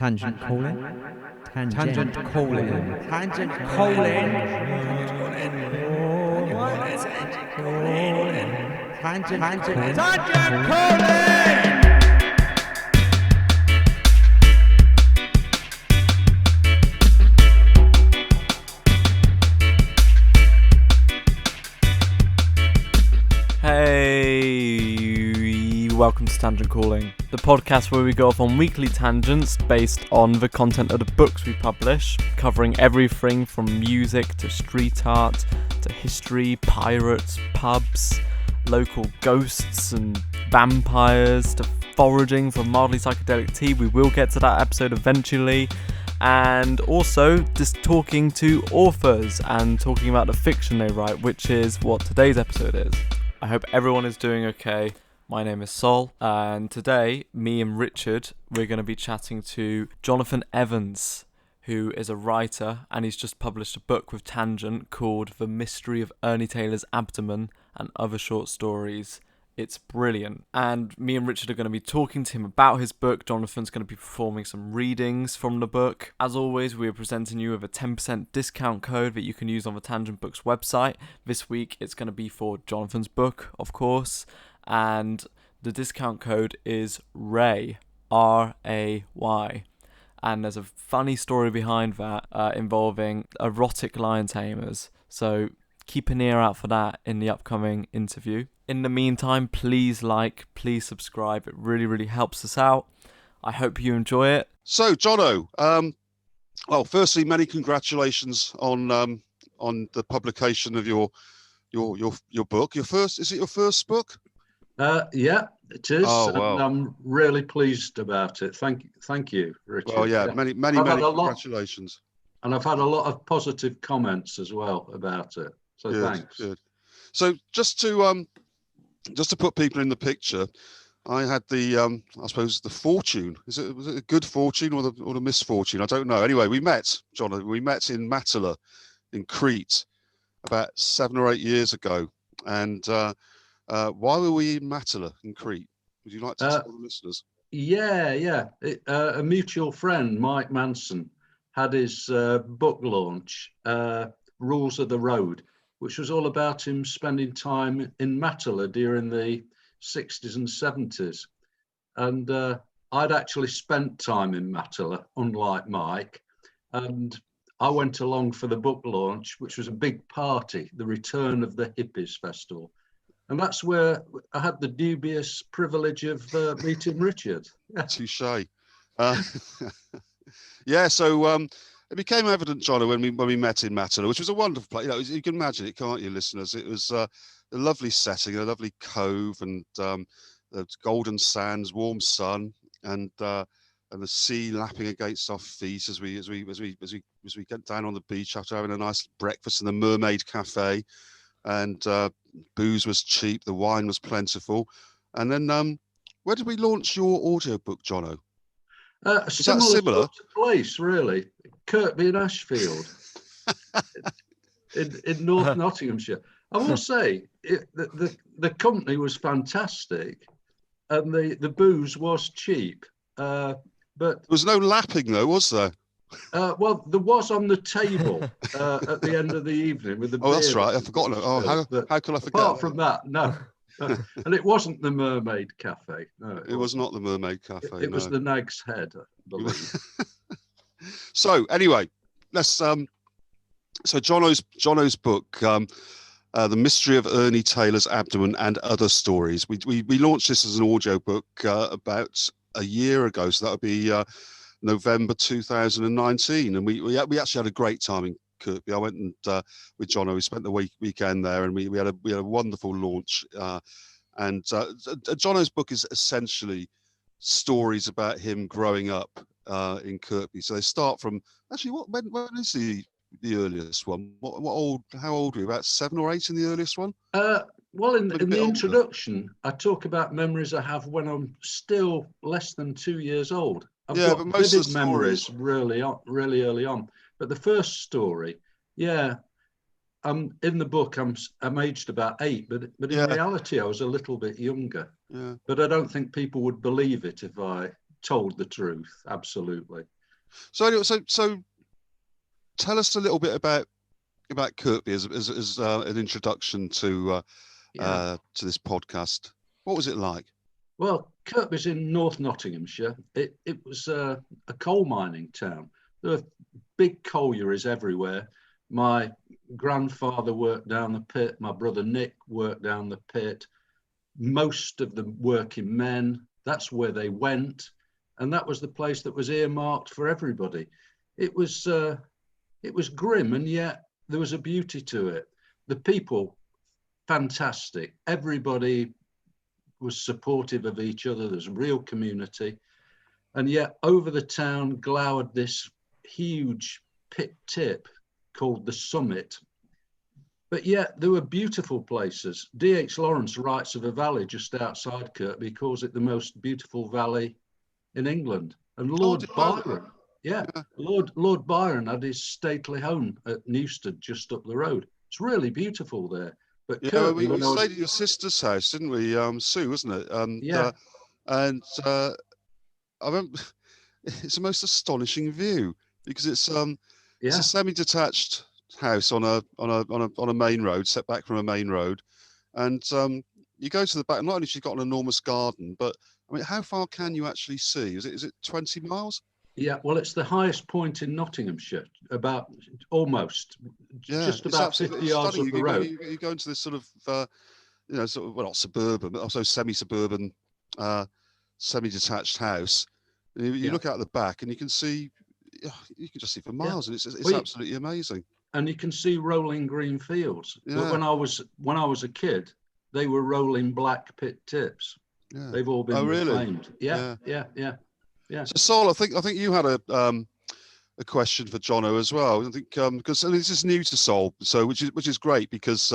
Tangent calling. Tangent calling. Tangent calling. Tangent calling. Hey, welcome to Tangent Calling, the podcast where we go off on weekly tangents based on the content of the books we publish, covering everything from music to street art to history, pirates, pubs, local ghosts and vampires to foraging for mildly psychedelic tea. We will get to that episode eventually. And also just talking to authors and talking about the fiction they write, which is what today's episode is. I hope everyone is doing okay. My name is Sol, and today, me and Richard, we're going to be chatting to Jonathan Evans, who is a writer, and he's just published a book with Tangent called The Mystery of Ernie Taylor's Abdomen and Other Short Stories. It's brilliant. And me and Richard are going to be talking to him about his book. Jonathan's going to be performing some readings from the book. As always, we are presenting you with a 10% discount code that you can use on the Tangent Books website. This week, it's going to be for Jonathan's book, of course. And the discount code is RAY, R-A-Y. And there's a funny story behind that involving erotic lion tamers. So keep an ear out for that in the upcoming interview. In the meantime, please please subscribe. It really, really helps us out. I hope you enjoy it. So, Jono, well, firstly, many congratulations on the publication of your book. Is it your first book? Yeah, it is. Oh, wow. And I'm really pleased about it. Thank you, Richard. Well, yeah, many congratulations. And I've had a lot of positive comments as well about it. So thanks. Good. So just to put people in the picture, I had the I suppose the fortune. Was it a good fortune or the misfortune? I don't know. Anyway, we met, John. We met in Matala, in Crete, about 7 or 8 years ago. And why were we in Matala in Crete? Would you like to tell the listeners? Yeah. A mutual friend, Mike Manson, had his book launch, Rules of the Road, which was all about him spending time in Matala during the 60s and 70s. And I'd actually spent time in Matala, unlike Mike. And I went along for the book launch, which was a big party, the return of the Hippies Festival. And that's where I had the dubious privilege of meeting Richard. Yeah. Touché. Yeah, so it became evident, John, when we met in Matala, which was a wonderful place. You can imagine it, can't you, listeners? It was a lovely setting, a lovely cove, and the golden sands, warm sun, and the sea lapping against our feet as we get down on the beach after having a nice breakfast in the Mermaid Cafe, and booze was cheap, the wine was plentiful, and then where did we launch your audiobook, Jono? Is that similar place, really? Kirkby and Ashfield in North Nottinghamshire. I will say the company was fantastic, and the booze was cheap. But there was no lapping, though, was there? Well, there was on the table at the end of the evening with the. Oh, that's right. I've forgotten it. Oh, how could I forget? Apart from that, no. And it wasn't the Mermaid Cafe. No, it was not the Mermaid Cafe. It was the Nag's Head, I believe. So anyway, let's so Jono's book, The Mystery of Ernie Taylor's Abdomen and Other Stories. We launched this as an audio book about a year ago, so that would be November 2019, and we actually had a great time in Kirkby. I went and with Jono, we spent the weekend there, and we had a wonderful launch. And Jono's book is essentially stories about him growing up in Kirkby. So they start from when is the earliest one? How old were you? About 7 or 8 in the earliest one? Well, in the introduction, I talk about memories I have when I'm still less than 2 years old. I've got but most of the memories really early on. But the first story, in the book I'm aged about 8, but in reality I was a little bit younger. Yeah. But I don't think people would believe it if I told the truth. Absolutely. So anyway, so tell us a little bit about Kirkby as an introduction to this podcast. What was it like? Well, Kirkby's in North Nottinghamshire. It was a coal mining town. There were big collieries everywhere. My grandfather worked down the pit. My brother Nick worked down the pit. Most of the working men, that's where they went. And that was the place that was earmarked for everybody. It was grim, and yet there was a beauty to it. The people, fantastic. Everybody was supportive of each other. There's a real community. And yet over the town glowered this huge pit tip called the Summit. But yet there were beautiful places. D.H. Lawrence writes of a valley just outside Kirkby, calls it the most beautiful valley in England. And Lord Byron, Lord Byron had his stately home at Newstead just up the road. It's really beautiful there. But Kirkby, we stayed at your sister's house, didn't we? Sue, wasn't it? I remember it's the most astonishing view because it's a semi-detached house on a main road, set back from a main road, and you go to the back. Not only has she got an enormous garden, but I mean, how far can you actually see? Is it 20 miles? Yeah, well, it's the highest point in Nottinghamshire, about almost just about 50 yards up the road. You go into this sort of, sort of, well, not suburban, but also semi-suburban, semi-detached house. You look out the back and you can see, you can just see for miles, and it's absolutely amazing. And you can see rolling green fields. Yeah. But when I was a kid, they were rolling black pit tips. Yeah. They've all been reclaimed. Yeah. So Sol, I think you had a question for Jono as well. I think because this is new to Sol, so which is great because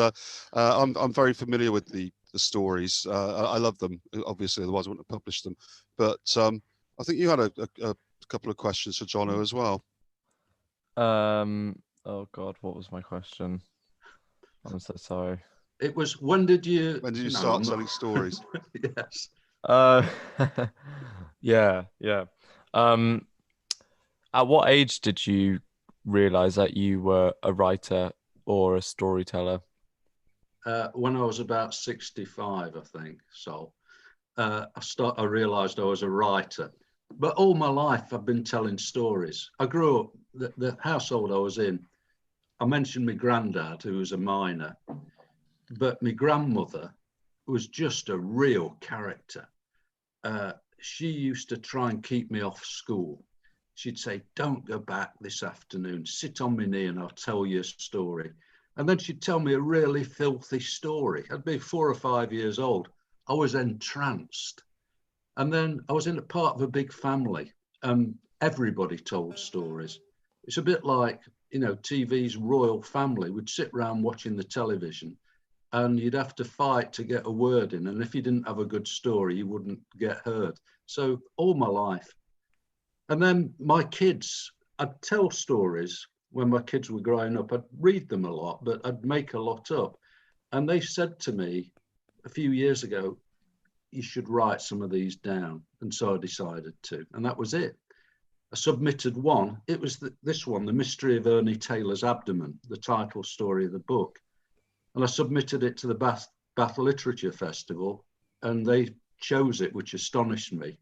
I'm very familiar with the stories. I love them, obviously, otherwise I wouldn't have published them. But I think you had a couple of questions for Jono as well. Oh God, what was my question? I'm so sorry. It was when did you start telling stories? Yes. Yeah. At what age did you realize that you were a writer or a storyteller? When I was about 65, I think. So I realized I was a writer. But all my life I've been telling stories. I grew up, the household I was in, I mentioned my granddad, who was a miner, but my grandmother was just a real character. She used to try and keep me off school. She'd say, "Don't go back this afternoon, sit on my knee and I'll tell you a story." And then she'd tell me a really filthy story. I'd be 4 or 5 years old. I was entranced. And then I was in a part of a big family. Everybody told stories. It's a bit like, TV's royal family would sit around watching the television and you'd have to fight to get a word in. And if you didn't have a good story, you wouldn't get heard. So all my life. And then my kids, I'd tell stories when my kids were growing up. I'd read them a lot, but I'd make a lot up. And they said to me a few years ago, "You should write some of these down." And so I decided to, and that was it. I submitted one. It was this one, The Mystery of Ernie Taylor's Abdomen, the title story of the book. And I submitted it to the Bath Literature Festival, and they chose it, which astonished me.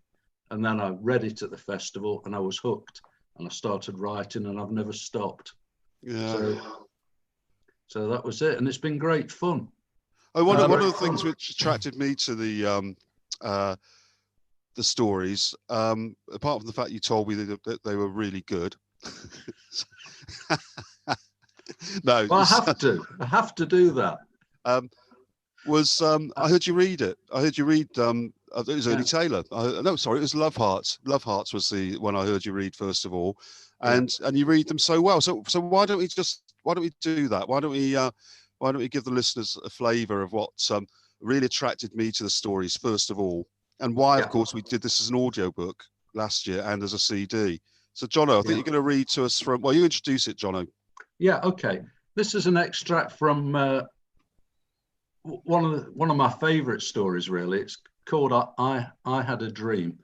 And then I read it at the festival and I was hooked, and I started writing and I've never stopped. Yeah. So that was it. And it's been great fun. One of the things which attracted me to the stories, apart from the fact you told me that they were really good. No, well, I have to do that. I heard you read it. I heard you read. It was Ernie Taylor. It was Love Hearts. Love Hearts was the one I heard you read first of all, and you read them so well. So why don't we do that? Why don't we give the listeners a flavour of what really attracted me to the stories first of all, and why, of course, we did this as an audiobook last year and as a CD. So, Jono, I think you're going to read to us from. Well, you introduce it, Jono. Yeah. Okay. This is an extract from one of my favourite stories. Really, it's called "I Had a Dream,"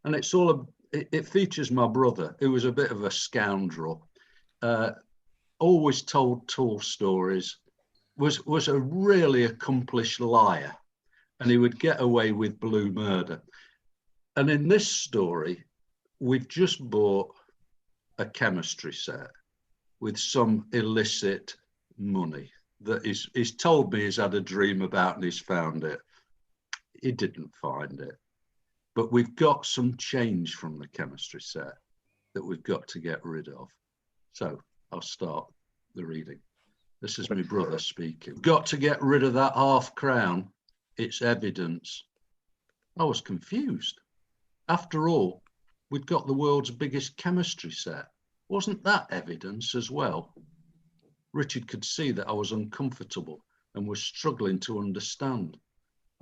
and it features my brother, who was a bit of a scoundrel, always told tall stories, was a really accomplished liar, and he would get away with blue murder. And in this story, we've just bought a chemistry set with some illicit money that he's told me he's had a dream about and he's found it. He didn't find it. But we've got some change from the chemistry set that we've got to get rid of. So I'll start the reading. This is my brother speaking. Got to get rid of that £5,000. It's evidence. I was confused. After all, we'd got the world's biggest chemistry set. Wasn't that evidence as well? Richard could see that I was uncomfortable and was struggling to understand.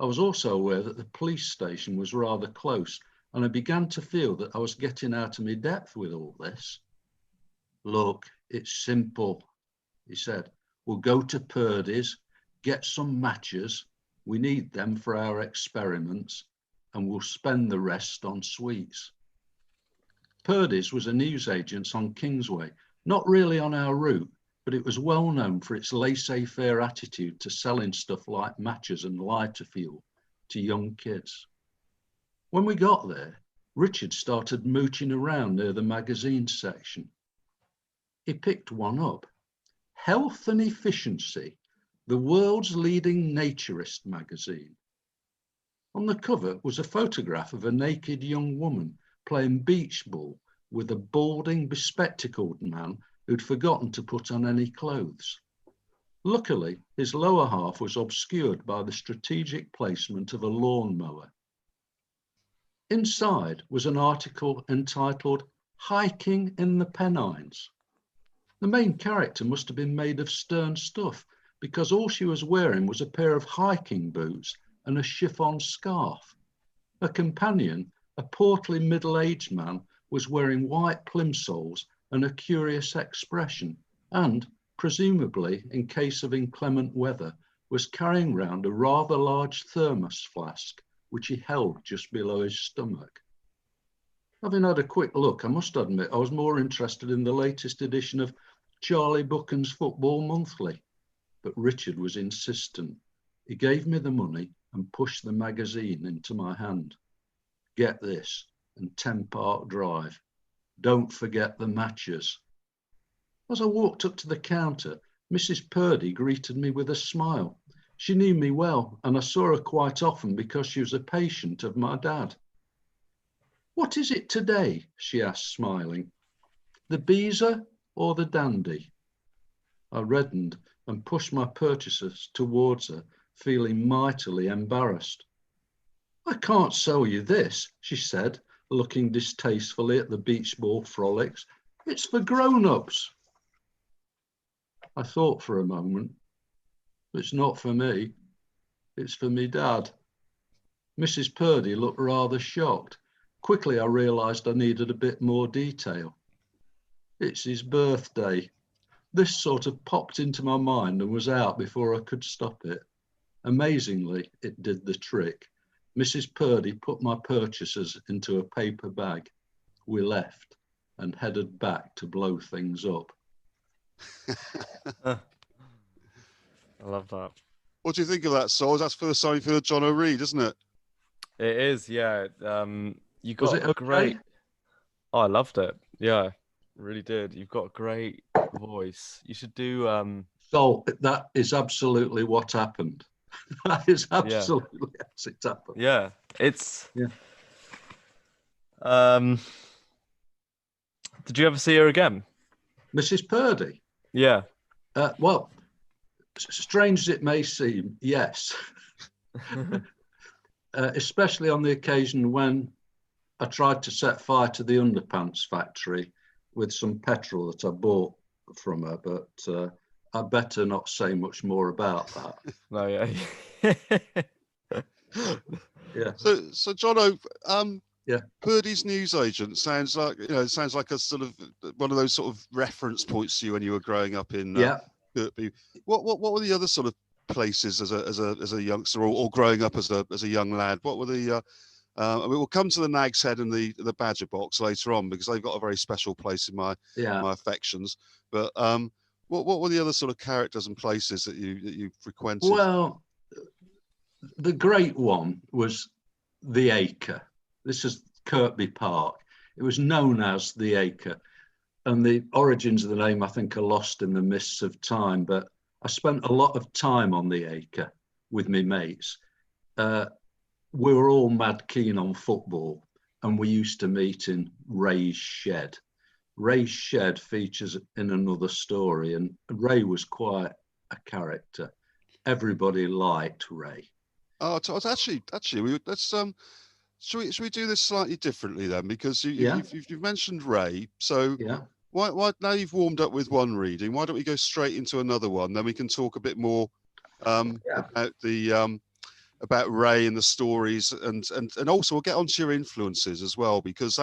I was also aware that the police station was rather close, and I began to feel that I was getting out of my depth with all this. Look, it's simple, he said. We'll go to Purdy's, get some matches. We need them for our experiments, and we'll spend the rest on sweets. Purdy's was a newsagent's on Kingsway, not really on our route, but it was well known for its laissez-faire attitude to selling stuff like matches and lighter fuel to young kids. When we got there, Richard started mooching around near the magazine section. He picked one up. Health and Efficiency, the world's leading naturist magazine. On the cover was a photograph of a naked young woman playing beach ball with a balding, bespectacled man who'd forgotten to put on any clothes. Luckily, his lower half was obscured by the strategic placement of a lawnmower. Inside was an article entitled Hiking in the Pennines. The main character must have been made of stern stuff because all she was wearing was a pair of hiking boots and a chiffon scarf. Her companion, a portly middle-aged man, was wearing white plimsolls and a curious expression, and, presumably in case of inclement weather, was carrying round a rather large thermos flask, which he held just below his stomach. Having had a quick look, I must admit I was more interested in the latest edition of Charlie Buchan's Football Monthly, but Richard was insistent. He gave me the money and pushed the magazine into my hand. Get this, and 10 Park Drive. Don't forget the matches. As I walked up to the counter, Mrs. Purdy greeted me with a smile. She knew me well, and I saw her quite often because she was a patient of my dad. What is it today? She asked, smiling. The Beezer or the Dandy? I reddened and pushed my purchases towards her, feeling mightily embarrassed. I can't sell you this, she said, looking distastefully at the beach ball frolics. It's for grown-ups. I thought for a moment. It's not for me. It's for me dad. Mrs. Purdy looked rather shocked. Quickly, I realised I needed a bit more detail. It's his birthday. This sort of popped into my mind and was out before I could stop it. Amazingly, it did the trick. Mrs. Purdy put my purchases into a paper bag. We left and headed back to blow things up. I love that. What do you think of that, Sol? That's first time for John O'Reed, isn't it? It is, yeah. You got Was it a great. okay? Oh, I loved it. Yeah, really did. You've got a great voice. You should do. So that is absolutely what happened. That is absolutely as it happened. Yeah, it's. Yeah. Did you ever see her again? Mrs. Purdy? Yeah. Well, strange as it may seem, yes. Especially on the occasion when I tried to set fire to the underpants factory with some petrol that I bought from her, but I better not say much more about that. No, yeah. Yeah. So Jono, yeah. Purdy's newsagent sounds like a sort of one of those sort of reference points to you when you were growing up in Kirkby. What were the other sort of places as a youngster or growing up as a young lad? What were the I mean, we'll come to the Nag's Head and the Badger Box later on because they've got a very special place in my affections. But what were the other sort of characters and places that you frequented? Well, the great one was the Acre. This is Kirkby Park. It was known as the Acre, and the origins of the name, I think, are lost in the mists of time. But I spent a lot of time on the Acre with my mates. We were all mad keen on football, and we used to meet in Ray's shed. Ray's shed features in another story, and Ray was quite a character. Everybody liked Ray. Oh, actually, let's should we do this slightly differently then? Because you've mentioned Ray, so why now you've warmed up with one reading? Why don't we go straight into another one? Then we can talk a bit more about the about Ray and the stories, and also we'll get onto your influences as well, because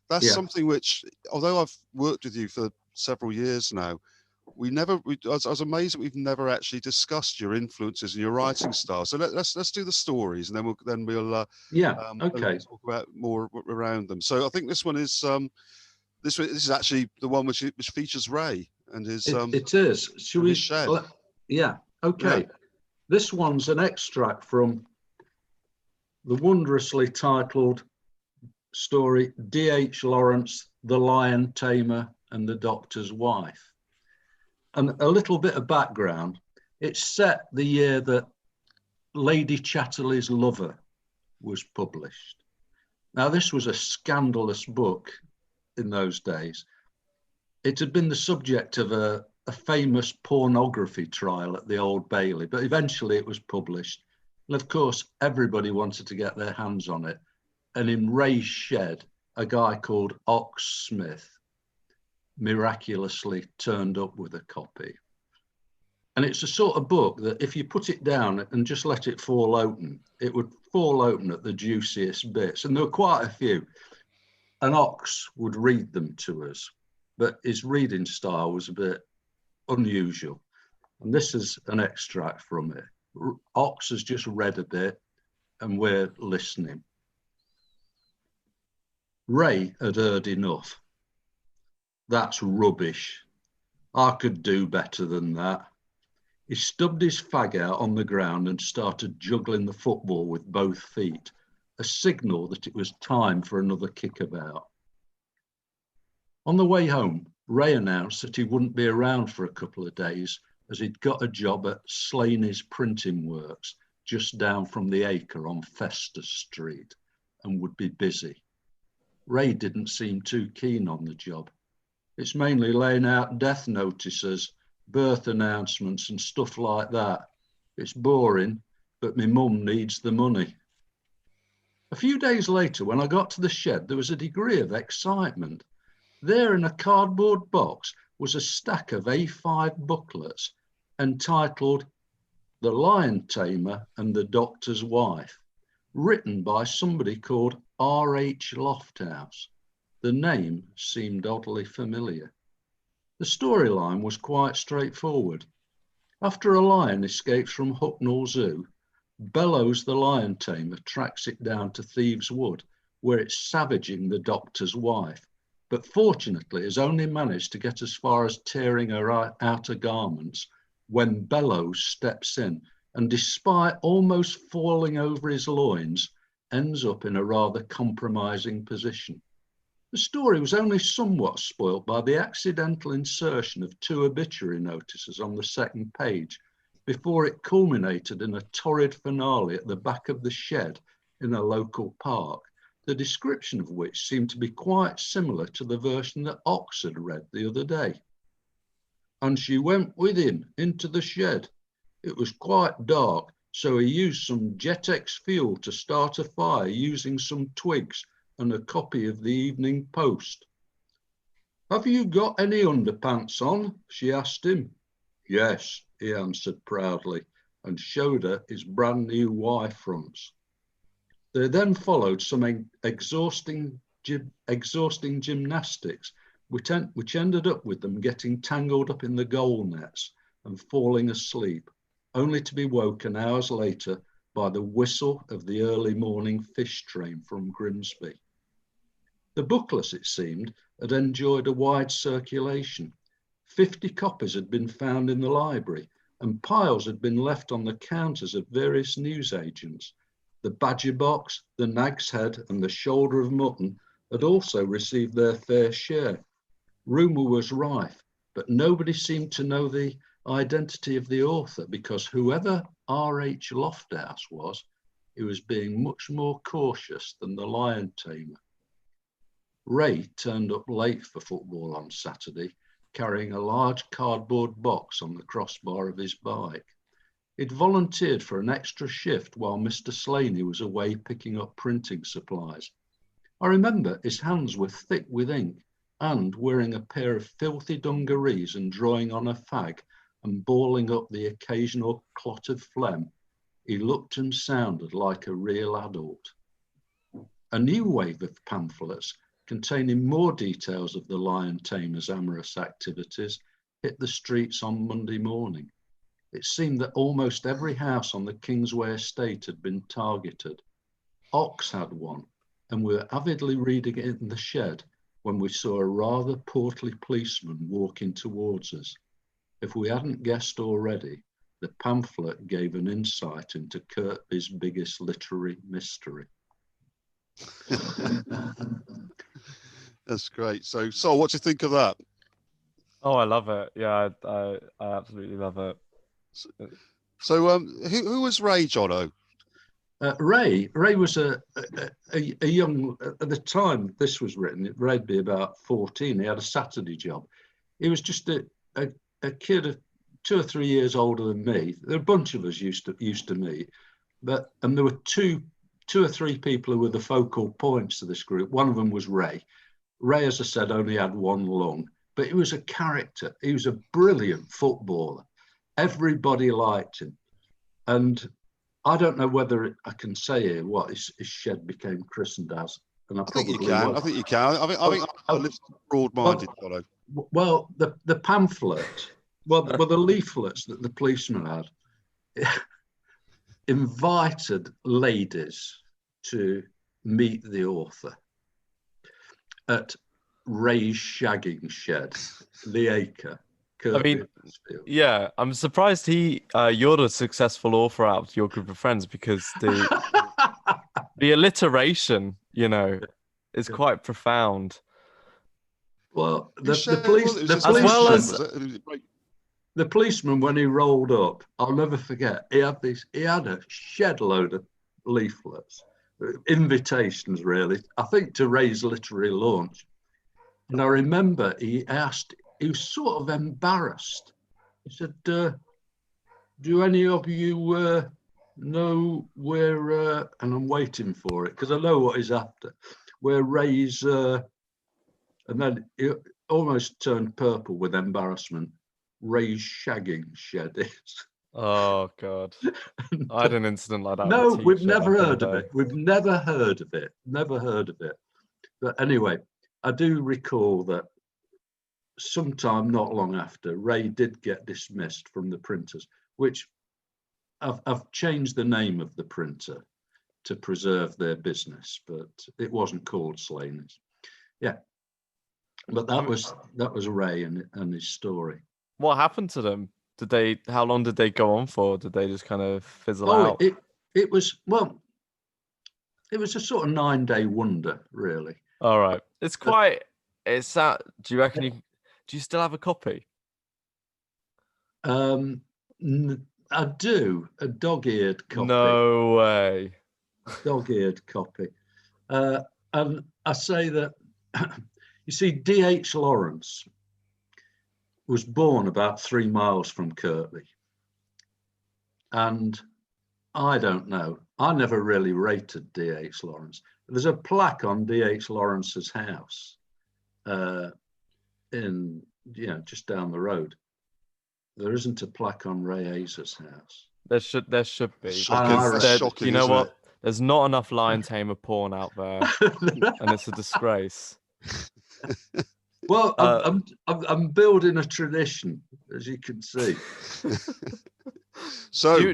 that's something which, although I've worked with you for several years now, I was amazed that we've never actually discussed your influences and your writing style. So let's do the stories, and then we'll talk about more around them. So I think this one is this is actually the one which features Ray and his it is. Should we? Shed. Yeah. Okay. Yeah. This one's an extract from the wondrously titled story D.H. Lawrence, The Lion Tamer and the Doctor's Wife. And a little bit of background. It's set the year that Lady Chatterley's Lover was published. Now, this was a scandalous book in those days. It had been the subject of a famous pornography trial at the Old Bailey, but eventually it was published. And of course, everybody wanted to get their hands on it. And in Ray's shed, a guy called Ox Smith miraculously turned up with a copy. And it's a sort of book that if you put it down and just let it fall open, it would fall open at the juiciest bits. And there were quite a few. And Ox would read them to us, but his reading style was a bit unusual. And this is an extract from it. Ox has just read a bit and we're listening. Ray had heard enough. That's rubbish. I could do better than that. He stubbed his fag out on the ground and started juggling the football with both feet, a signal that it was time for another kickabout. On the way home, Ray announced that he wouldn't be around for a couple of days as he'd got a job at Slaney's Printing Works just down from the Acre on Festus Street and would be busy. Ray didn't seem too keen on the job. It's mainly laying out death notices, birth announcements and stuff like that. It's boring, but my mum needs the money. A few days later, when I got to the shed, there was a degree of excitement. There in a cardboard box was a stack of A5 booklets entitled The Lion Tamer and the Doctor's Wife, written by somebody called R.H. Lofthouse. The name seemed oddly familiar. The storyline was quite straightforward. After a lion escapes from Hucknall Zoo, Bellows the lion tamer tracks it down to Thieves Wood, where it's savaging the Doctor's wife, but fortunately has only managed to get as far as tearing her outer garments when Bellows steps in and, despite almost falling over his loins, ends up in a rather compromising position. The story was only somewhat spoilt by the accidental insertion of 2 obituary notices on the second page before it culminated in a torrid finale at the back of the shed in a local park, the description of which seemed to be quite similar to the version that Ox had read the other day. And she went with him into the shed. It was quite dark, so he used some Jetex fuel to start a fire using some twigs and a copy of the Evening Post. Have you got any underpants on? She asked him. Yes, he answered proudly and showed her his brand new Y fronts. There then followed some exhausting gymnastics, which ended up with them getting tangled up in the goal nets and falling asleep, only to be woken hours later by the whistle of the early morning fish train from Grimsby. The booklets, it seemed, had enjoyed a wide circulation. 50 copies had been found in the library, and piles had been left on the counters of various newsagents. The Badger Box, the Nag's Head, and the Shoulder of Mutton had also received their fair share. Rumour was rife, but nobody seemed to know the identity of the author, because whoever R.H. Lofthouse was, he was being much more cautious than the lion tamer. Ray turned up late for football on Saturday, carrying a large cardboard box on the crossbar of his bike. He'd volunteered for an extra shift while Mr. Slaney was away picking up printing supplies. I remember his hands were thick with ink, and wearing a pair of filthy dungarees and drawing on a fag and balling up the occasional clot of phlegm, he looked and sounded like a real adult. A new wave of pamphlets containing more details of the lion tamer's amorous activities hit the streets on Monday morning. It seemed that almost every house on the Kingsway estate had been targeted. Ox had one, and we were avidly reading it in the shed when we saw a rather portly policeman walking towards us. If we hadn't guessed already, the pamphlet gave an insight into Kirkby's biggest literary mystery. That's great. So, Sol, what do you think of that? Oh, I love it. Yeah, I absolutely love it. So, who was Ray Jono? Ray was a young, at the time this was written, Ray'd be about 14. He had a Saturday job. He was just a kid of 2 or 3 years older than me. There were a bunch of us used to meet, and there were two or three people who were the focal points of this group. One of them was Ray. Ray, as I said, only had one lung, but he was a character. He was a brilliant footballer. Everybody liked him. And I don't know whether I can say here what his shed became christened as. And I think you can. I think you can. I think I live broad-minded, Jono. Well, the pamphlet, the leaflets that the policeman had invited ladies to meet the author at Ray's shagging shed, the Acre. I mean, yeah, I'm surprised you're the successful author out of your group of friends, because the alliteration, is quite profound. Well, the policeman, when he rolled up, I'll never forget, he had a shed load of leaflets, invitations really, I think to Ray's literary launch. And I remember he was sort of embarrassed. He said, do any of you know where, and I'm waiting for it because I know what he's after, where Ray's, and then he almost turned purple with embarrassment, Ray's shagging shed is. Oh, God. I had an incident like that. No, we've never heard of it. We've never heard of it. Never heard of it. But anyway, I do recall that sometime not long after, Ray did get dismissed from the printers, which I've changed the name of the printer to preserve their business, but it wasn't called Slaney's. Yeah, but that was Ray and his story. What happened to them? How long did they go on for? Did they just kind of fizzle out? It was a sort of 9-day wonder, really. All right. It's that. Do you reckon do you still have a copy? I do, a dog-eared copy. No way. Dog-eared copy. And I say that, you see, D.H. Lawrence was born about 3 miles from Kirkby. And I don't know. I never really rated D.H. Lawrence. There's a plaque on D.H. Lawrence's house just down the road. There isn't a plaque on Ray Hazer's house. There should be. Shocking, you know what? There's not enough lion tamer porn out there, and it's a disgrace. Well, I'm building a tradition, as you can see. So,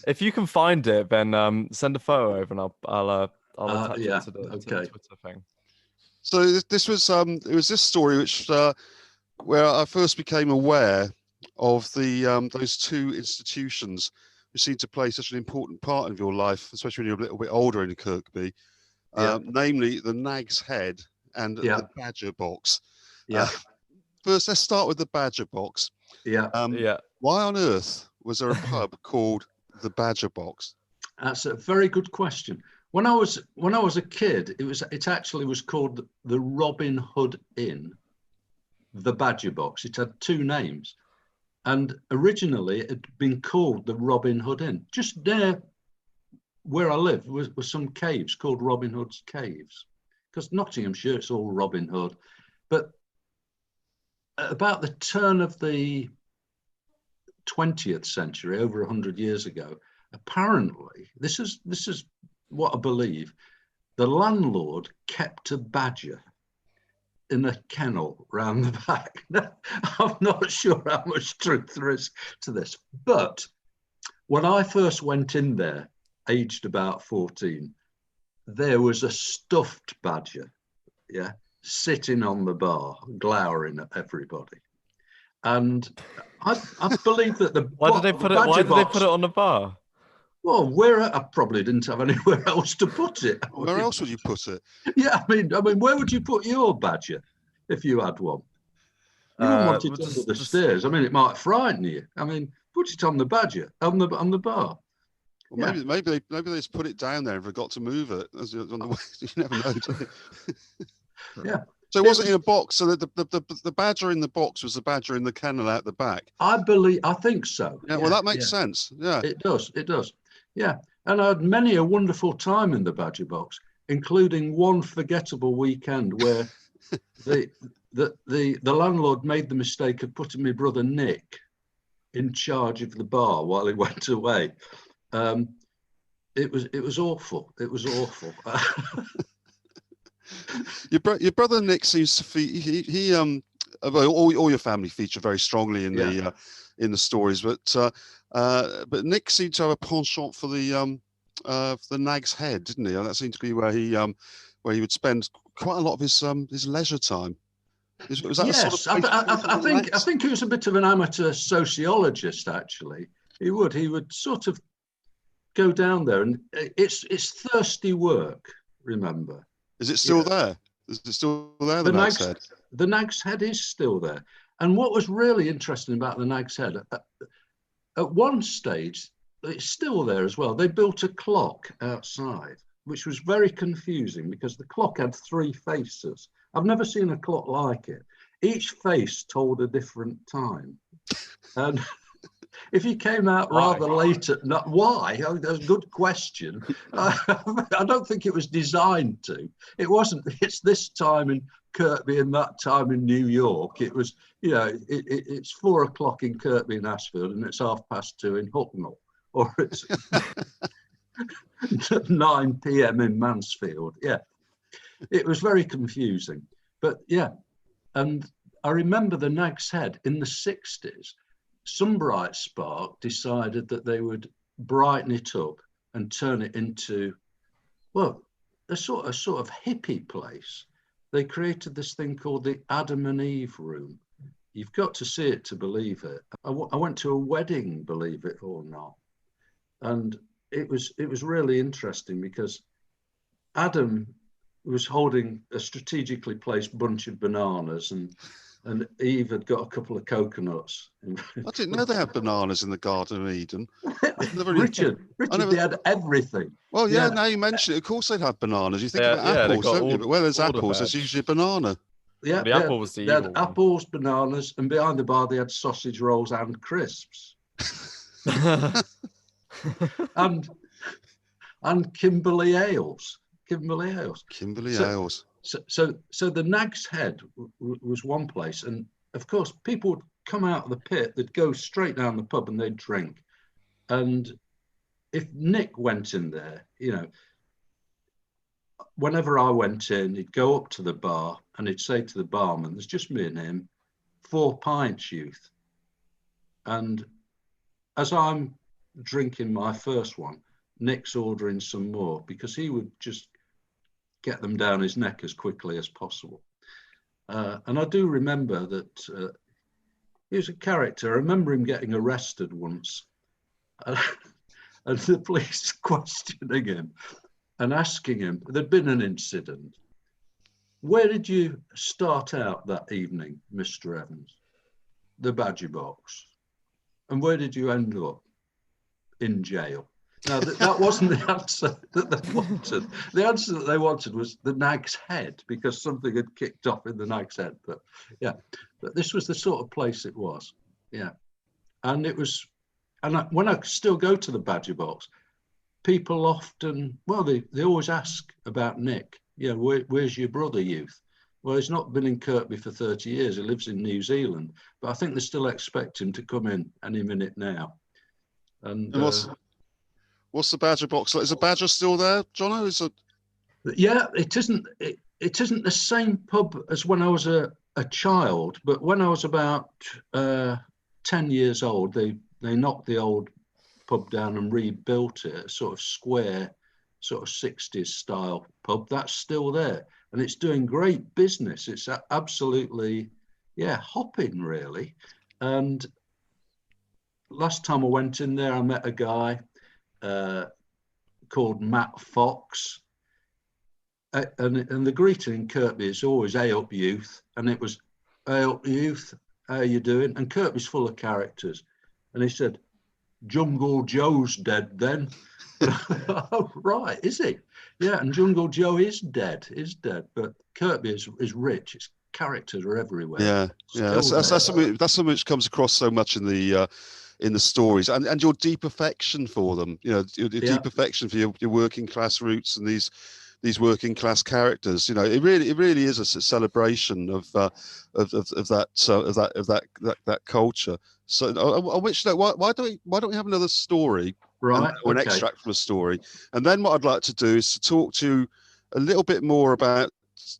If you can find it, then send a photo over, and I'll attach Yeah, it to the okay. Twitter thing. So this was it was this story which where I first became aware of the those two institutions which seem to play such an important part of your life, especially when you're a little bit older in Kirkby, namely the Nag's Head and the Badger Box. Yeah. First, let's start with the Badger Box. Yeah. Why on earth was there a pub called the Badger Box? That's a very good question. When I was a kid, it actually was called the Robin Hood Inn, the Badger Box. It had two names, and originally it had been called the Robin Hood Inn. Just there, where I live, was some caves called Robin Hood's Caves, because Nottinghamshire, it's all Robin Hood. But at about the turn of the 20th century, over 100 years ago, apparently, this is what I believe, the landlord kept a badger in a kennel round the back. I'm not sure how much truth there is to this, but when I first went in there, aged about 14, there was a stuffed badger, sitting on the bar, glowering at everybody. And I believe that Why did they put it on the bar? Well, I probably didn't have anywhere else to put it. Where else would you put it? Yeah, I mean, where would you put your badger if you had one? You wouldn't want it under the stairs. I mean, it might frighten you. I mean, put it on the badger, on the bar. Well, maybe they just put it down there and forgot to move it. On the way. You never know, do you? Yeah. So it wasn't in a box. So the badger in the box was the badger in the kennel out the back. I think so. Yeah. Well, that makes sense. Yeah. It does. Yeah. And I had many a wonderful time in the Badger Box, including one forgettable weekend where the landlord made the mistake of putting my brother Nick in charge of the bar while he went away. It was awful. It was awful. Your brother Nick seems to he all your family feature very strongly in the stories, but Nick seemed to have a penchant for the Nag's Head, didn't he? And that seemed to be where he would spend quite a lot of his leisure time. Was that yes, sort of I think he was a bit of an amateur sociologist. Actually, he would sort of go down there, and it's thirsty work. Remember. Is it still there? Is it still there, the Nag's Head? The Nag's Head is still there. And what was really interesting about the Nag's Head, at one stage, it's still there as well. They built a clock outside, which was very confusing because the clock had three faces. I've never seen a clock like it. Each face told a different time. And if you came out rather late at night, why? Oh, that's a good question. I don't think it was designed to. It wasn't. It's this time in Kirkby and that time in New York. It was, it's 4 o'clock in Kirkby and Ashfield, and it's 2:30 in Hucknall, or it's 9 p.m. in Mansfield. Yeah, it was very confusing. But yeah, and I remember the Nag's Head in the 60s. Some bright spark decided that they would brighten it up and turn it into, well, a sort of hippie place. They created this thing called the Adam and Eve room. You've got to see it to believe it. I went to a wedding, believe it or not, and it was really interesting because Adam was holding a strategically placed bunch of bananas, and Eve had got a couple of coconuts. I didn't know they had bananas in the Garden of Eden. Richard, they had everything. Well, yeah, now you mention it, of course they'd have bananas. You think about apples, don't you? But where there's apples, there's usually a banana. Yeah, the apple was they had apples, bananas, and behind the bar they had sausage rolls and crisps. and Kimberley ales. So the Nag's Head was one place, and of course people would come out of the pit, they'd go straight down the pub and they'd drink. And if Nick went in there, whenever I went in, he'd go up to the bar and he'd say to the barman, "There's just me and him, 4 pints, youth." And as I'm drinking my first one, Nick's ordering some more because he would just get them down his neck as quickly as possible. And I do remember that he was a character. I remember him getting arrested once and the police questioning him and asking him, there'd been an incident. Where did you start out that evening, Mr. Evans? The Badger Box. And where did you end up? In jail. Now, that wasn't the answer that they wanted. The answer that they wanted was the Nag's Head, because something had kicked off in the Nag's Head. But yeah, but this was the sort of place it was. Yeah. And it was, and when I still go to the Badger Box, people often, well, they always ask about Nick. Yeah, where's your brother, Youth? Well, he's not been in Kirkby for 30 years. He lives in New Zealand, but I think they still expect him to come in any minute now. And what's the Badger Box like? Is the Badger still there, Jono? Yeah, it isn't. It isn't the same pub as when I was a child, but when I was about 10 years old, they knocked the old pub down and rebuilt it, a sort of square, sort of 60s style pub. That's still there, and it's doing great business. It's absolutely, yeah, hopping really. And last time I went in there, I met a guy called Matt Fox. And the greeting in Kirkby is always, "Hey up, youth." And it was, "Hey up, youth, how you doing?" And Kirkby's full of characters. And he said, "Jungle Joe's dead then." Oh, right, is he? Yeah, and Jungle Joe is dead. But Kirkby is rich. Its characters are everywhere. Yeah. That's something which comes across so much in the stories, and your deep affection for them. You know, your deep affection for your working class roots and these working class characters. You know, it really is a celebration of that culture. So on which note, why don't we have another story, right, or an extract from a story, and then what I'd like to do is to talk to you a little bit more about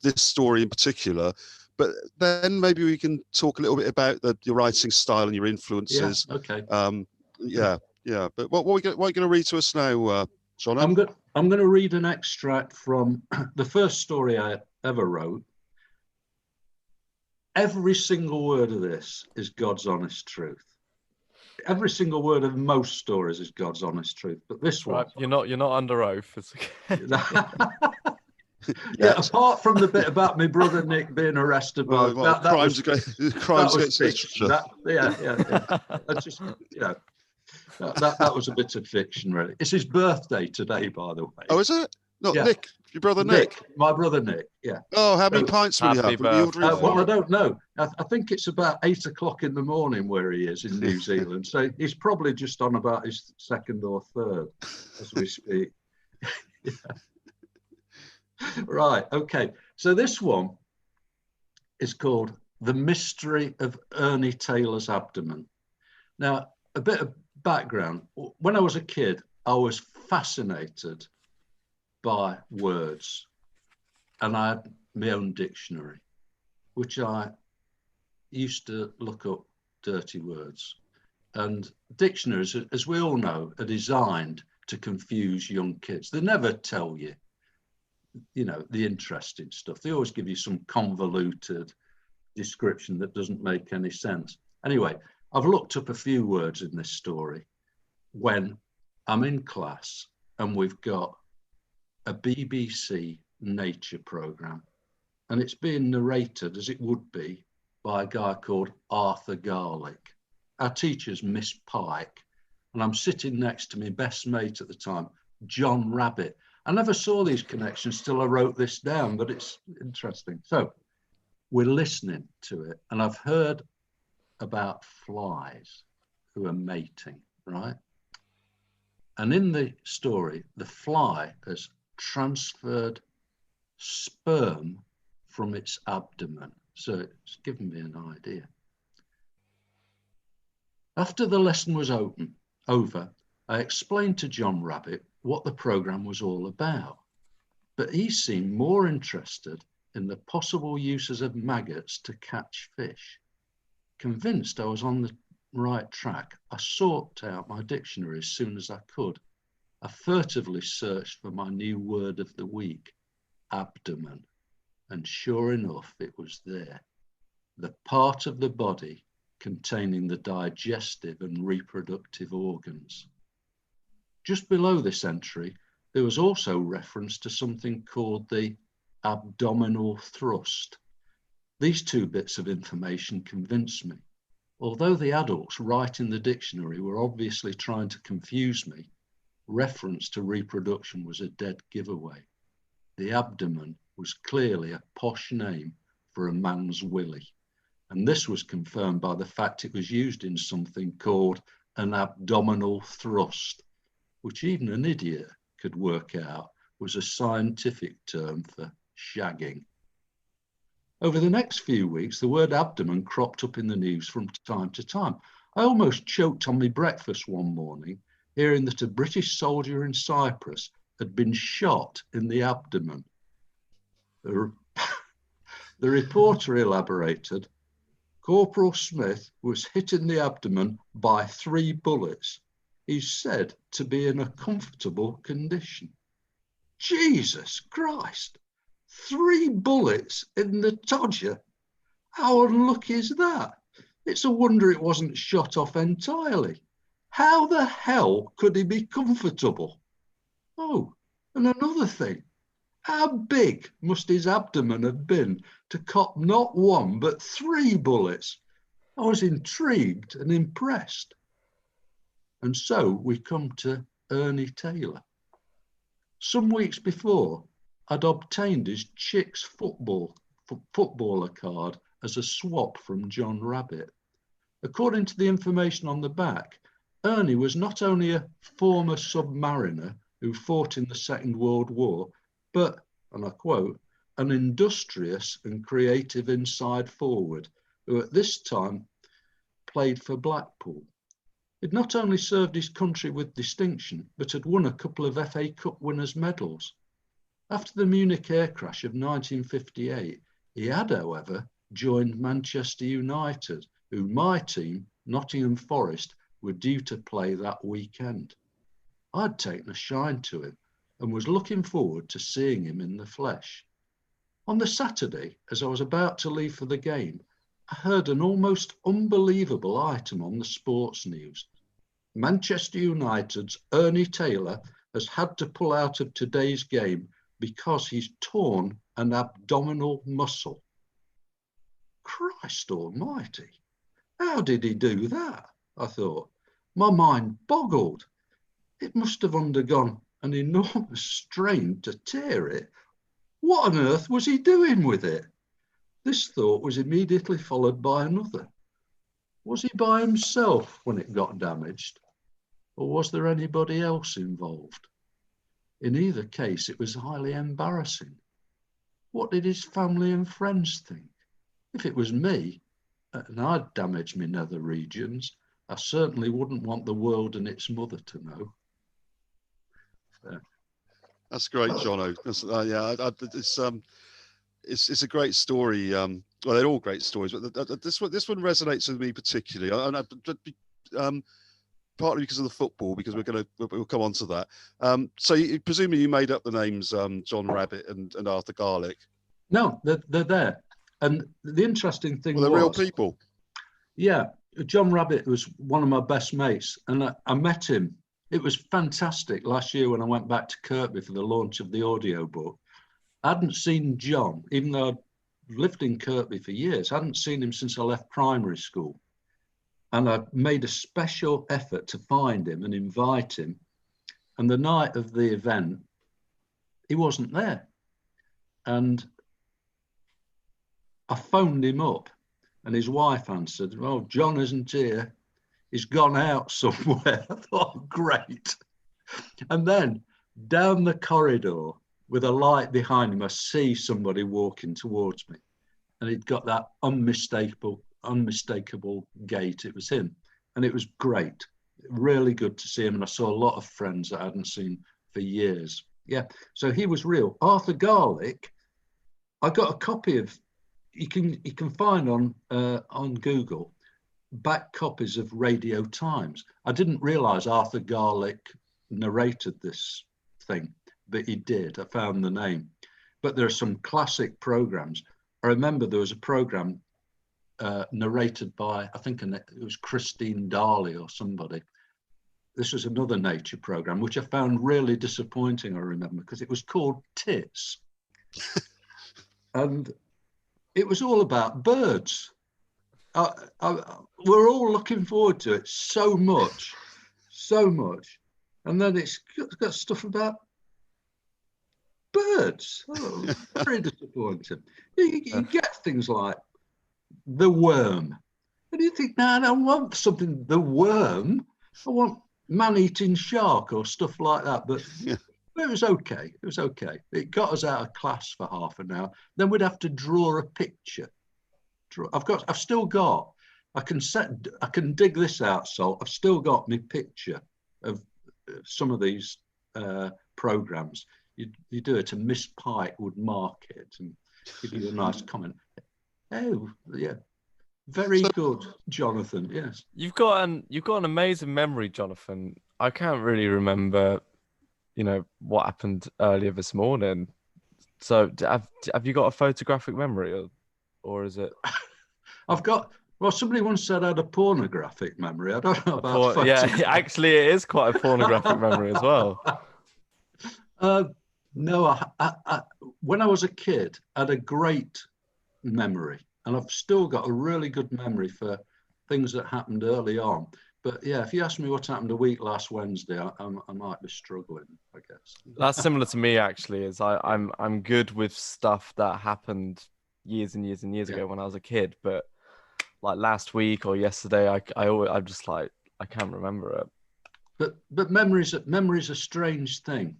this story in particular, but then maybe we can talk a little bit about your writing style and your influences. Yeah, okay. But what are you going to read to us now, John? I'm going to read an extract from the first story I ever wrote. Every single word of this is God's honest truth. Every single word of most stories is God's honest truth. But this one, you're not under oath. It's okay. Yeah, apart from the bit about my brother Nick being arrested by crimes against literature. That's just, that was a bit of fiction, really. It's his birthday today, by the way. Oh, is it? No, yeah. Nick, your brother Nick. My brother Nick, yeah. Oh, how many pints will you have? Well, I don't know. I think it's about 8 o'clock in the morning where he is in New Zealand. So he's probably just on about his second or third as we speak. Yeah. Right, okay. So this one is called The Mystery of Ernie Taylor's Abdomen. Now, a bit of background. When I was a kid, I was fascinated by words, and I had my own dictionary, which I used to look up dirty words. And dictionaries, as we all know, are designed to confuse young kids. They never tell you, the interesting stuff. They always give you some convoluted description that doesn't make any sense. Anyway, I've looked up a few words in this story when I'm in class and we've got a BBC nature programme, and it's being narrated, as it would be, by a guy called Arthur Garlick. Our teacher's Miss Pike, and I'm sitting next to my best mate at the time, John Rabbit. I never saw these connections till I wrote this down, but it's interesting. So we're listening to it, and I've heard about flies who are mating, right? And in the story, the fly has transferred sperm from its abdomen. So it's given me an idea. After the lesson was over, I explained to John Rabbit what the programme was all about, but he seemed more interested in the possible uses of maggots to catch fish. Convinced I was on the right track, I sought out my dictionary as soon as I could. I furtively searched for my new word of the week, abdomen, and sure enough, it was there. The part of the body containing the digestive and reproductive organs. Just below this entry, there was also reference to something called the abdominal thrust. These two bits of information convinced me. Although the adults writing the dictionary were obviously trying to confuse me, reference to reproduction was a dead giveaway. The abdomen was clearly a posh name for a man's willy, and this was confirmed by the fact it was used in something called an abdominal thrust, which even an idiot could work out was a scientific term for shagging. Over the next few weeks, the word abdomen cropped up in the news from time to time. I almost choked on my breakfast one morning, hearing that a British soldier in Cyprus had been shot in the abdomen. The reporter elaborated, Corporal Smith was hit in the abdomen by 3 bullets. He's said to be in a comfortable condition. Jesus Christ! 3 bullets in the todger? How unlucky is that? It's a wonder it wasn't shot off entirely. How the hell could he be comfortable? Oh, and another thing. How big must his abdomen have been to cop not 1 but 3 bullets? I was intrigued and impressed. And so we come to Ernie Taylor. Some weeks before, I'd obtained his Chicks footballer card as a swap from John Rabbit. According to the information on the back, Ernie was not only a former submariner who fought in the Second World War, but, and I quote, an industrious and creative inside forward who at this time played for Blackpool. He'd not only served his country with distinction, but had won a couple of FA Cup winners' medals. After the Munich air crash of 1958, he had, however, joined Manchester United, who my team, Nottingham Forest, were due to play that weekend. I'd taken a shine to him and was looking forward to seeing him in the flesh. On the Saturday, as I was about to leave for the game, I heard an almost unbelievable item on the sports news. Manchester United's Ernie Taylor has had to pull out of today's game because he's torn an abdominal muscle. Christ almighty, how did he do that? I thought. My mind boggled. It must have undergone an enormous strain to tear it. What on earth was he doing with it? This thought was immediately followed by another. Was he by himself when it got damaged? Or was there anybody else involved? In either case, it was highly embarrassing. What did his family and friends think? If it was me, and I'd damaged my nether regions, I certainly wouldn't want the world and its mother to know. That's great, Jono. It's a great story. Well, they're all great stories, but this one resonates with me particularly. Partly because of the football, because we'll come on to that. So presumably you made up the names John Rabbit and Arthur Garlick. No, they're there. And the interesting thing they're real people. Yeah, John Rabbit was one of my best mates, and I met him. It was fantastic last year when I went back to Kirkby for the launch of the audiobook. I hadn't seen John, even though I'd lived in Kirkby for years. I hadn't seen him since I left primary school. And I made a special effort to find him and invite him. And the night of the event, he wasn't there. And I phoned him up and his wife answered, "Oh, John isn't here. He's gone out somewhere." I thought, great. And then down the corridor with a light behind him, I see somebody walking towards me. And he'd got that unmistakable gait. It was him. And it was great. Really good to see him. And I saw a lot of friends that I hadn't seen for years. Yeah. So he was real. Arthur Garlick, I got a copy of, you can find on Google back copies of Radio Times. I didn't realise Arthur Garlick narrated this thing, but he did. I found the name. But there are some classic programs. I remember there was a program narrated by, I think it was Christine Darley or somebody. This was another nature program, which I found really disappointing, I remember, because it was called Tits. And it was all about birds. We're all looking forward to it so much. And then it's got stuff about birds. Oh, very disappointing. You get things like the worm. And you think, no, I don't want something, the worm. I want man-eating shark or stuff like that. But it was okay. It got us out of class for half an hour. Then we'd have to draw a picture. I've still got, I can dig this out, Sol. I've still got my picture of some of these programs. You do it, and Miss Pike would mark it and give you a nice comment. Oh, yeah. Very good, Jonathan. Yes. You've got an amazing memory, Jonathan. I can't really remember, what happened earlier this morning. So have you got a photographic memory, or is it? Well, somebody once said I had a pornographic memory. I don't know about yeah, actually, it is quite a pornographic memory as well. No, when I was a kid, I had a great memory, and I've still got a really good memory for things that happened early on. But yeah, if you ask me what happened a week last Wednesday, I might be struggling, I guess. That's similar to me, actually. Is I'm good with stuff that happened years and years and years ago when I was a kid, but like last week or yesterday, I'm just like, I can't remember it. But memory's a strange thing.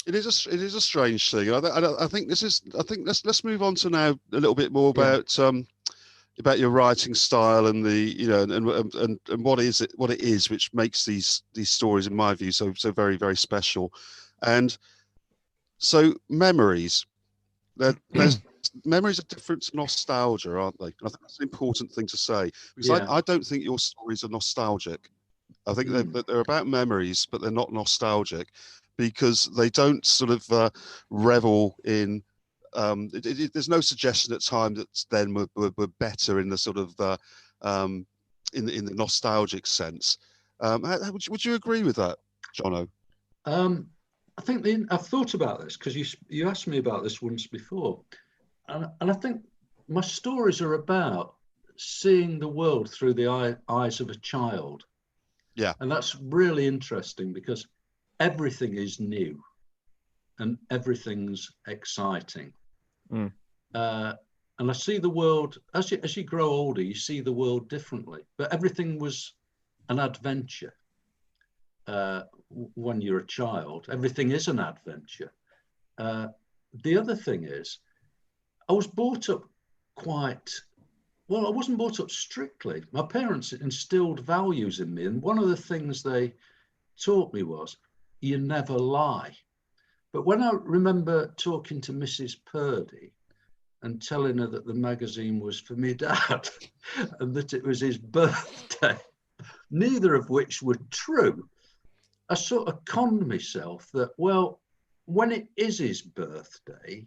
It is a strange thing. I think let's move on to now a little bit more about your writing style and and what it is which makes these stories, in my view, so very, very special. And so memories, memories are different to nostalgia, aren't they? And I think that's an important thing to say, because I don't think your stories are nostalgic. I think they're about memories, but they're not nostalgic, because they don't sort of revel in. There's no suggestion at time that then were better in the sort of in the nostalgic sense. Would you agree with that, Jono? I think I've thought about this, because you asked me about this once before, and I think my stories are about seeing the world through the eyes of a child. Yeah, and that's really interesting, because everything is new and everything's exciting. And I see the world, as you grow older, you see the world differently, but everything was an adventure. When you're a child, everything is an adventure. The other thing is, I was brought up I wasn't brought up strictly. My parents instilled values in me, and one of the things they taught me was, you never lie. But when I remember talking to Mrs. Purdy and telling her that the magazine was for me dad and that it was his birthday, neither of which were true, I sort of conned myself that, well, when it is his birthday,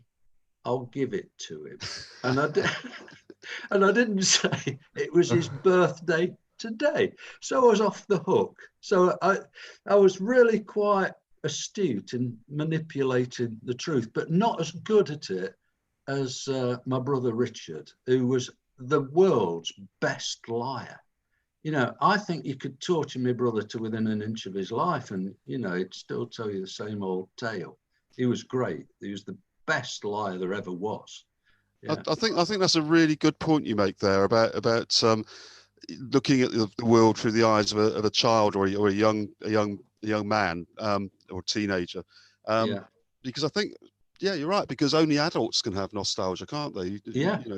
I'll give it to him. And I did, and I didn't say it was his birthday today. So I was off the hook. So I was really quite astute in manipulating the truth, but not as good at it as my brother Richard, who was the world's best liar. I think you could torture my brother to within an inch of his life, and he'd still tell you the same old tale. He was great. He was the best liar there ever was. Yeah. I think that's a really good point you make there about looking at the world through the eyes of a child or a young man or a teenager. Because I think, you're right, because only adults can have nostalgia, can't they? You can't.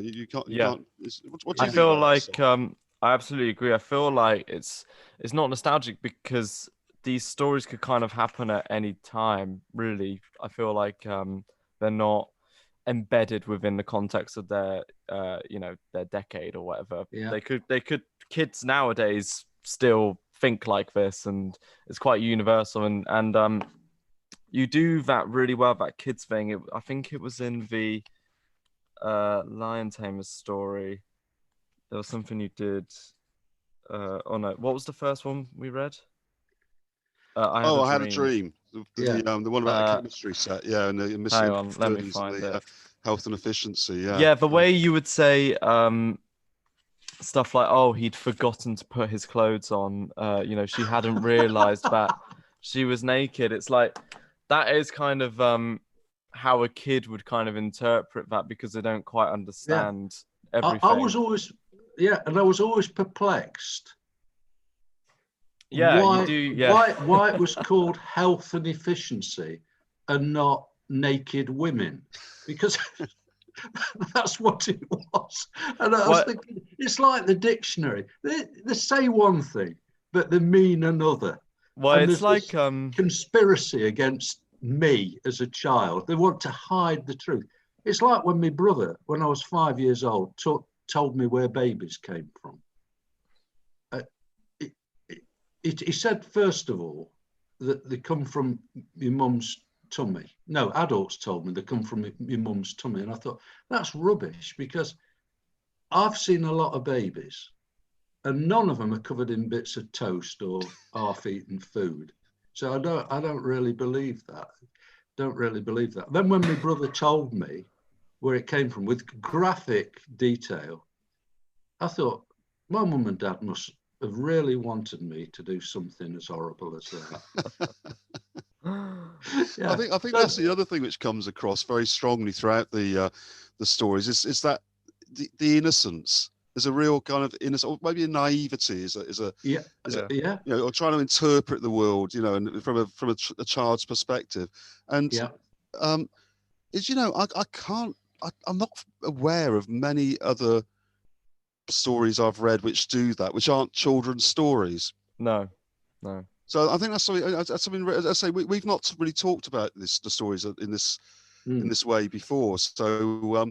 What do you I feel think like I absolutely agree. I feel like it's not nostalgic because these stories could kind of happen at any time, really. I feel like they're not embedded within the context of their their decade or whatever. Yeah. They could kids nowadays still think like this, and it's quite universal, and you do that really well, that kids thing. I think it was in the Lion Tamers story. There was something you did. Oh no, what was the first one we read? I Had a Dream. The one about the chemistry set, and the hang on, let me find the, it. health and efficiency, Yeah, the way you would say stuff like, "Oh, he'd forgotten to put his clothes on." She hadn't realised that she was naked. It's like that is kind of how a kid would kind of interpret that, because they don't quite understand everything. I was always perplexed. Yeah, why, you do. Yeah. Why it was called health and efficiency and not naked women, because that's what it was. And I was thinking, it's like the dictionary. They say one thing, but they mean another. Well, and it's like conspiracy against me as a child. They want to hide the truth. It's like when my brother, when I was 5 years old, told me where babies came from. He said, first of all, that they come from your mum's tummy. No, adults told me they come from your mum's tummy. And I thought, that's rubbish, because I've seen a lot of babies and none of them are covered in bits of toast or half-eaten food. So I don't really believe that. Then when my brother told me where it came from with graphic detail, I thought, my mum and dad must have really wanted me to do something as horrible as that. I think that's the other thing which comes across very strongly throughout the stories is that the innocence. There's a real kind of innocence, or maybe a naivety, or trying to interpret the world, and from a child's perspective. And I'm not aware of many other stories I've read which do that, which aren't children's stories. No. So I think that's something. As I say, we've not really talked about the stories in this way before. So,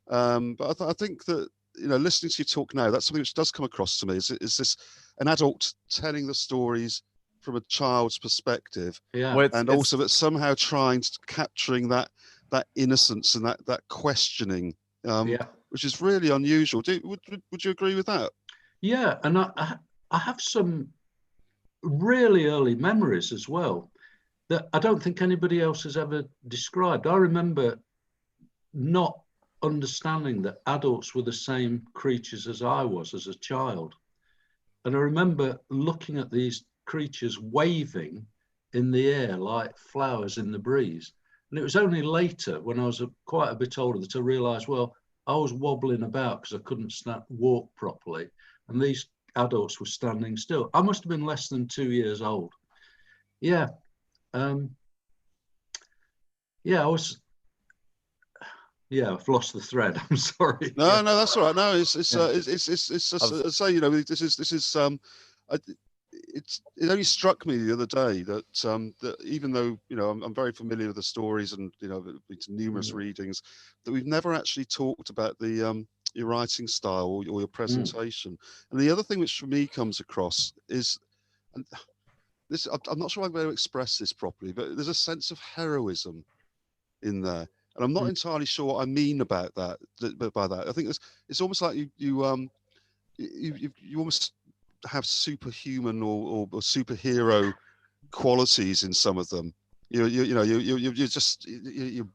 but I think that listening to you talk now, that's something which does come across to me. Is this an adult telling the stories from a child's perspective, and also that somehow capturing that innocence and that questioning. Which is really unusual. Would you agree with that? Yeah, and I have some really early memories as well that I don't think anybody else has ever described. I remember not understanding that adults were the same creatures as I was as a child. And I remember looking at these creatures waving in the air like flowers in the breeze. And it was only later, when I was quite a bit older, that I realised, well, I was wobbling about because I couldn't walk properly, and these adults were standing still. I must have been less than 2 years old. I was. I've lost the thread. I'm sorry. No, that's all right. No, it's just say, this is it only struck me the other day that that even though I'm very familiar with the stories and it's numerous readings, that we've never actually talked about the your writing style or your presentation. And the other thing which for me comes across is, and this I'm not sure I'm going to express this properly, but there's a sense of heroism in there, and I'm not entirely sure what I mean about that. By that, I think it's almost like you almost have superhuman or superhero qualities in some of them. You're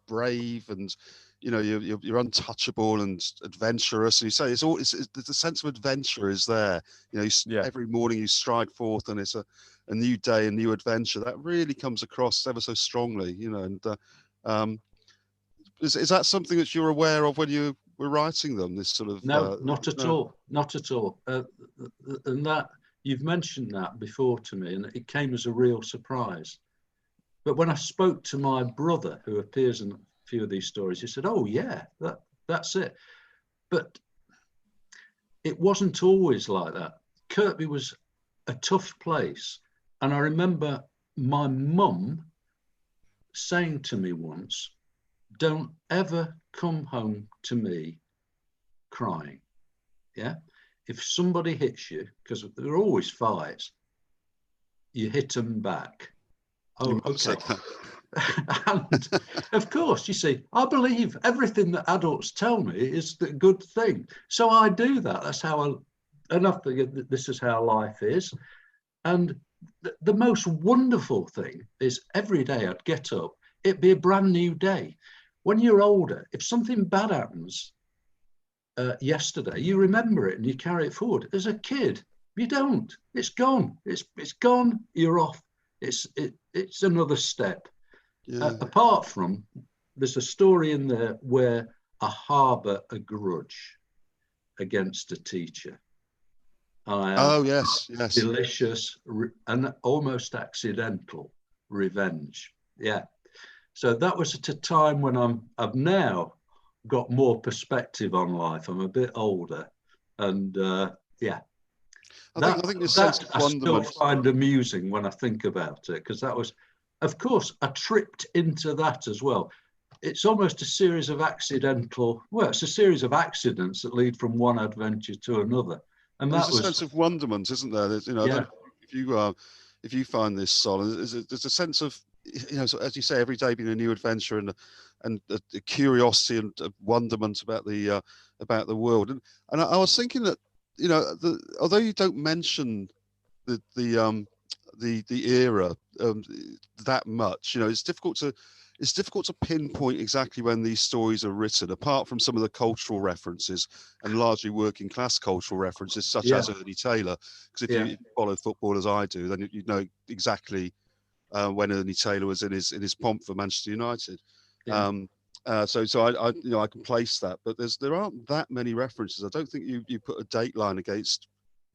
brave, and you're untouchable and adventurous. And you say the sense of adventure is there. Every morning you stride forth, and it's a new day, a new adventure. That really comes across ever so strongly. And is that something that you're aware of when you were writing them? This sort of not at all. And that you've mentioned that before to me, and it came as a real surprise. But when I spoke to my brother, who appears in a few of these stories, he said, "Oh yeah, that's it." But it wasn't always like that. Kirkby was a tough place, and I remember my mum saying to me once, don't ever come home to me crying. Yeah. If somebody hits you, because there are always fights, you hit them back. Oh, okay. And of course, you see, I believe everything that adults tell me is the good thing. So I do that. That's how and I figure that this is how life is. And the most wonderful thing is every day I'd get up, it'd be a brand new day. When you're older, if something bad happens yesterday, you remember it and you carry it forward. As a kid, you don't. It's gone. It's gone. You're off. It's another step. Yeah. Apart from, there's a story in there where I harbour a grudge against a teacher. Oh yes, yes. Delicious and almost accidental revenge. Yeah. So that was at a time when I've now got more perspective on life. I'm a bit older, and yeah. I think the sense of I still wonderment. find amusing when I think about it, because that was, of course, I tripped into that as well. It's almost a series of it's a series of accidents that lead from one adventure to another. And There's that a was, sense of wonderment, isn't there? There's, yeah. If you find this solid, there's a sense of, so as you say, every day being a new adventure, and a curiosity and a wonderment about the world. And I was thinking that, although you don't mention the era that much, it's difficult to pinpoint exactly when these stories are written, apart from some of the cultural references and largely working class cultural references, such as Ernie Taylor. Because if you follow football as I do, then you know exactly when Ernie Taylor was in his pomp for Manchester United. Yeah. So I can place that, but there aren't that many references. I don't think you put a date line against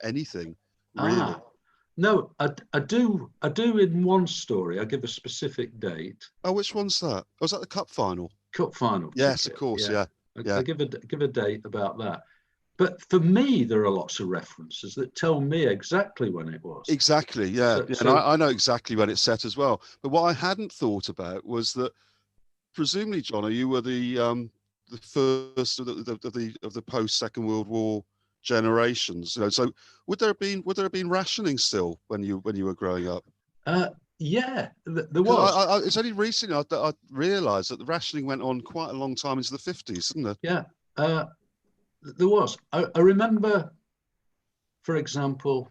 anything, really. No, I do in one story. I give a specific date. Oh, which one's that? Was that the cup final? Cup final. Yes, of course. Yeah. I give a date about that. But for me, there are lots of references that tell me exactly when it was. Exactly. Yeah. So, and I know exactly when it's set as well. But what I hadn't thought about was that presumably, Jono, you were the first of the post Second World War generations. So would there have been rationing still when you were growing up? Yeah, there was. It's only recently I realised that the rationing went on quite a long time into the 50s, didn't it? Yeah, there was. I remember, for example,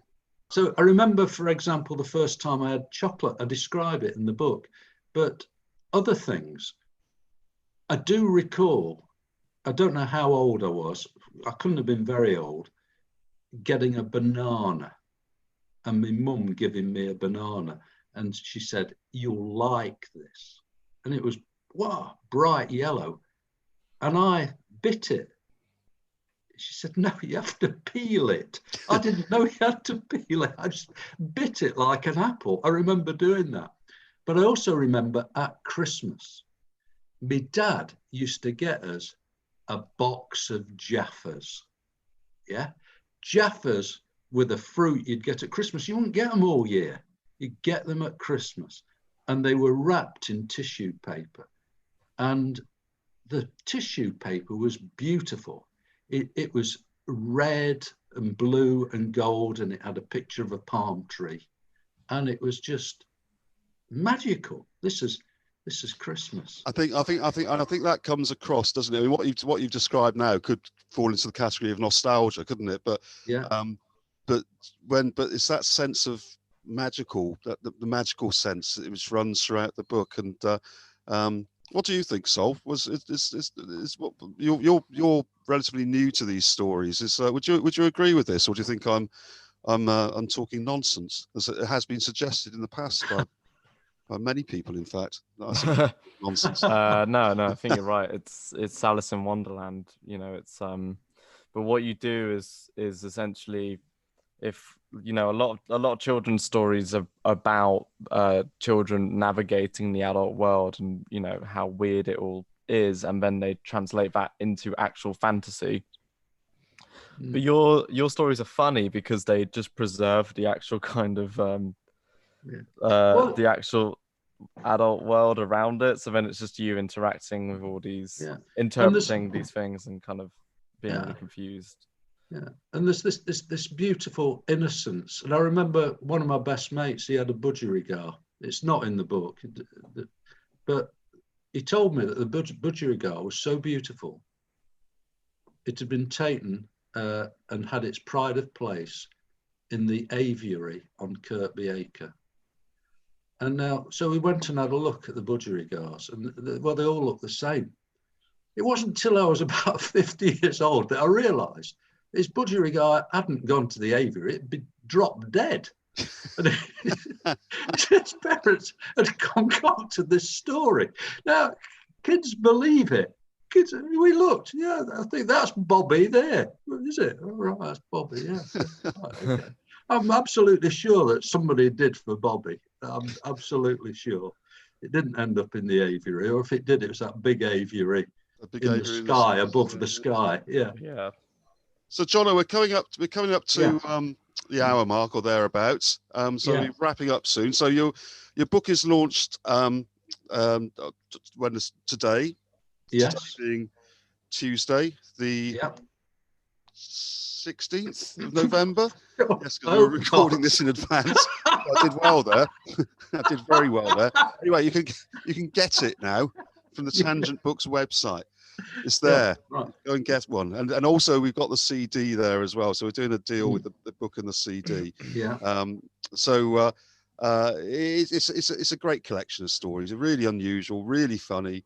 the first time I had chocolate. I describe it in the book, but other things I do recall. I don't know how old I was. I couldn't have been very old. Getting a banana, and my mum giving me a banana, and she said, "You'll like this," and it was bright yellow, and I bit it. She said, "No, you have to peel it." I didn't know you had to peel it. I just bit it like an apple. I remember doing that. But I also remember at Christmas, my dad used to get us a box of Jaffas. Yeah. Jaffas were the fruit you'd get at Christmas. You wouldn't get them all year. You'd get them at Christmas. And they were wrapped in tissue paper. And the tissue paper was beautiful. It was red and blue and gold, and it had a picture of a palm tree. And it was just magical. This is Christmas. I think that comes across, doesn't it? I mean, what you've described now could fall into the category of nostalgia, couldn't it? But yeah. But it's that sense of magical, the magical sense which runs throughout the book. And what do you think, Sol? Is what you're relatively new to these stories? Would you agree with this, or do you think I'm talking nonsense, as it has been suggested in the past by many people, in fact? Nonsense. No, I think you're right. It's Alice in Wonderland. It's but what you do is essentially, if a lot of children's stories are about children navigating the adult world, and how weird it all is, and then they translate that into actual fantasy. But your stories are funny because they just preserve the actual kind of the actual adult world around it. So then it's just you interacting with all these, interpreting these things and kind of being really confused. Yeah, and there's this beautiful innocence. And I remember one of my best mates, he had a budgerigar. It's not in the book, but he told me that the budgerigar was so beautiful. It had been taken and had its pride of place in the aviary on Kirkby Acre. And now, so we went and had a look at the budgerigars, and they all look the same. It wasn't until I was about 50 years old that I realised this budgerigar hadn't gone to the aviary, it'd been dropped dead. And his parents had concocted this story. Now, kids believe it. Kids, we looked, yeah, I think that's Bobby there. Is it? Oh, right, that's Bobby, yeah. Right, okay. I'm absolutely sure that somebody did for Bobby. I'm absolutely sure. It didn't end up in the aviary, or if it did, it was that big aviary in the sky, above the sky. Yeah. Yeah. So, Jono, we're coming up to the hour mark or thereabouts. We're wrapping up soon. So your book is launched when is today? Yes. Today being Tuesday, the 16th of November. Yes, because we were recording this in advance. I did well there. I did very well there. Anyway, you can get it now from the Tangent Books website. It's there. Yeah, right. Go and get one. And also we've got the CD there as well. So we're doing a deal with the book and the CD. Yeah. It's a great collection of stories. Really unusual, really funny,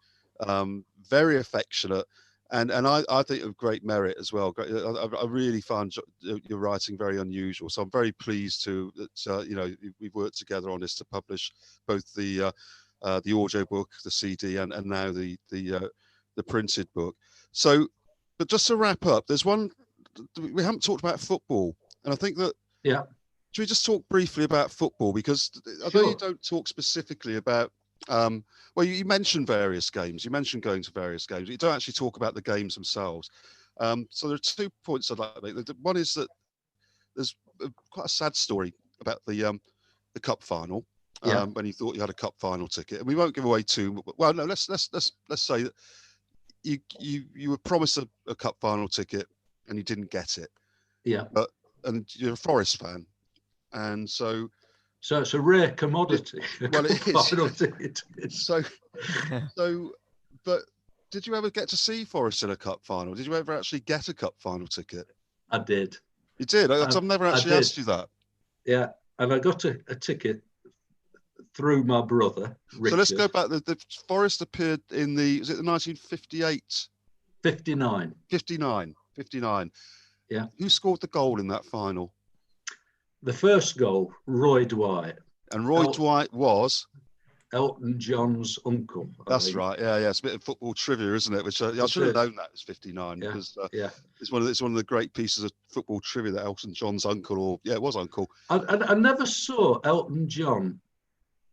very affectionate, and I think of great merit as well. I really find your writing very unusual. So I'm very pleased that we've worked together on this to publish both the audio book, the CD, and now the printed book. So, but just to wrap up, there's one we haven't talked about football, and I think that should we just talk briefly about football, because although you don't talk specifically about you mentioned various games, you mentioned going to various games, you don't actually talk about the games themselves. So there are 2 points I'd like to make. One is that there's quite a sad story about the cup final. When you thought you had a cup final ticket, and we won't give away too well. No, let's say that you were promised a cup final ticket and you didn't get it. Yeah. And you're a Forest fan, and so it's a rare commodity. Well, it is. But did you ever get to see Forest in a cup final? Did you ever actually get a cup final ticket? I did. You did? I've never actually asked you that. Yeah, and I got a ticket through my brother, Richard. So let's go back. The Forest appeared in was it the 1958? 59. 59. Yeah. Who scored the goal in that final? The first goal, Roy Dwight. And Roy Dwight was? Elton John's uncle. That's right. Yeah. It's a bit of football trivia, isn't it? Which I should have known that was 59 because it's one of the great pieces of football trivia that Elton John's uncle, it was uncle. I never saw Elton John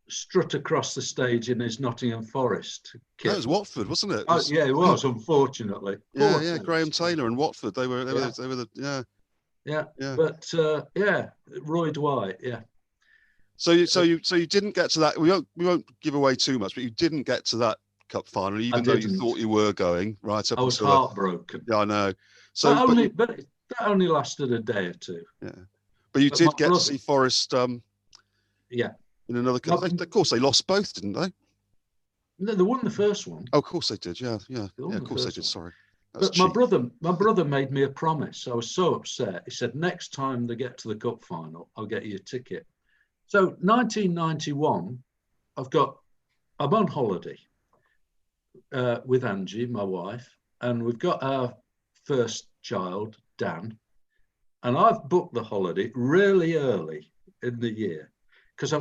strut across the stage in his Nottingham Forest kit. No, it was Watford, wasn't it? It was, unfortunately. Yeah, Graham Taylor and Watford. They were the But Roy Dwight, So you didn't get to that. We won't give away too much, but you didn't get to that cup final, even though you thought you were going right up. I was heartbroken. Yeah, I know. So but that only lasted a day or two. Yeah, but you did get to see Forest. In another cup. Of course, they lost both, didn't they? No, they won the first one. Oh, of course they did. Yeah. Of course they did. Sorry. But my brother made me a promise. I was so upset. He said, next time they get to the cup final, I'll get you a ticket. So 1991, I'm on holiday with Angie, my wife, and we've got our first child, Dan, and I've booked the holiday really early in the year because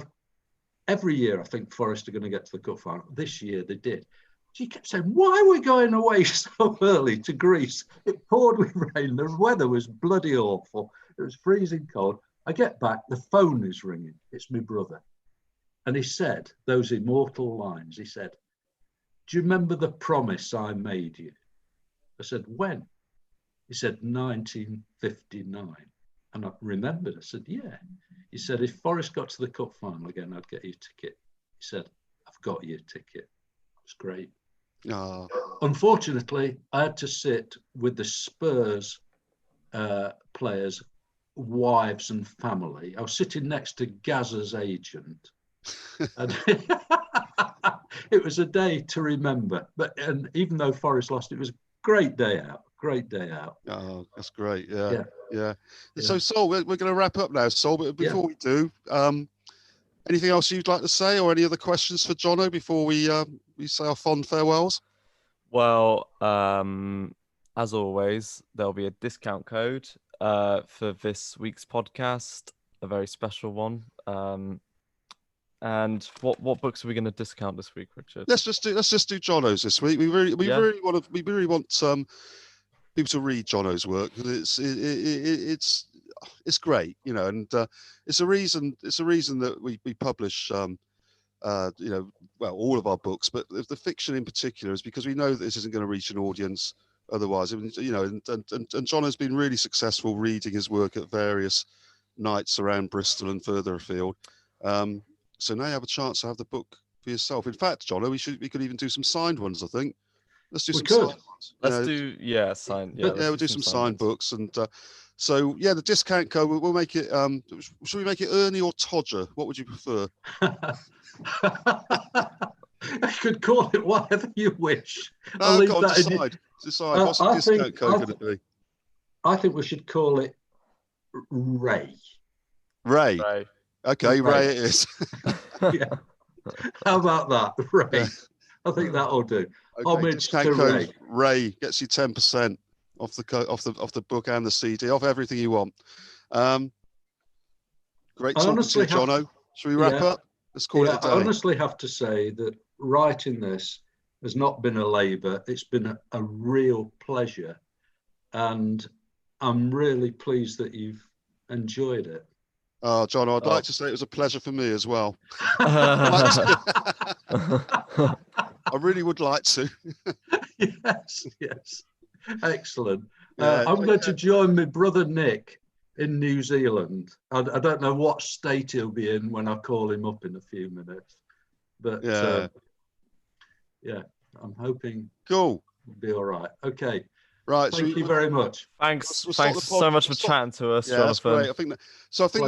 every year I think Forest are going to get to the cup final. This year they did. She kept saying, why are we going away so early to Greece? It poured with rain. The weather was bloody awful. It was freezing cold. I get back, the phone is ringing. It's my brother. And he said those immortal lines. He said, do you remember the promise I made you? I said, when? He said, 1959. And I remembered. I said, yeah. He said, if Forest got to the cup final again, I'd get you a ticket. He said, I've got you a ticket. It's great. Ah, Unfortunately, I had to sit with the Spurs players' wives and family. I was sitting next to Gazza's agent. And it was a day to remember. And even though Forest lost, it was a great day out. Great day out. oh, that's great. Yeah. Yeah. So, Sol, we're going to wrap up now, Sol. But before we do, anything else you'd like to say, or any other questions for Jono before we say our fond farewells? Well, as always, there'll be a discount code for this week's podcast, a very special one. And what books are we going to discount this week, Richard? Let's just do Jono's this week. We really want people to read Jono's work, because it's great, you know, and it's a reason that we publish all of our books, but the fiction in particular is because we know that this isn't going to reach an audience otherwise. You know, and Jono's been really successful reading his work at various nights around Bristol and further afield. So now you have a chance to have the book for yourself. In fact, Jono, we could even do some signed ones, I think. Let's do some signed ones. Let's do signed. Yeah, we'll do some signed books. And so, the discount code, we'll make it, should we make it Ernie or Todger? What would you prefer? I could call it whatever you wish. No, go on, decide. What's the discount code going to be? I think we should call it Ray. Ray. Okay, Ray it is. Yeah. How about that, Ray? Yeah. I think that'll do. Okay, Homage to Ray. Ray gets you 10% off the book and the CD, off everything you want. Great talking to you, Jono. Should we wrap up? Let's call it a day. I honestly have to say that writing this has not been a labour. It's been a real pleasure, and I'm really pleased that you've enjoyed it. Oh, Jono, I'd like to say it was a pleasure for me as well. I really would like to. Yes. Excellent. I'm going to join my brother Nick in New Zealand. I don't know what state he'll be in when I call him up in a few minutes. But I'm hoping cool. It'll be all right. Okay. Right. Thank you very much. Thanks so much for chatting to us, Jonathan. That's great. I think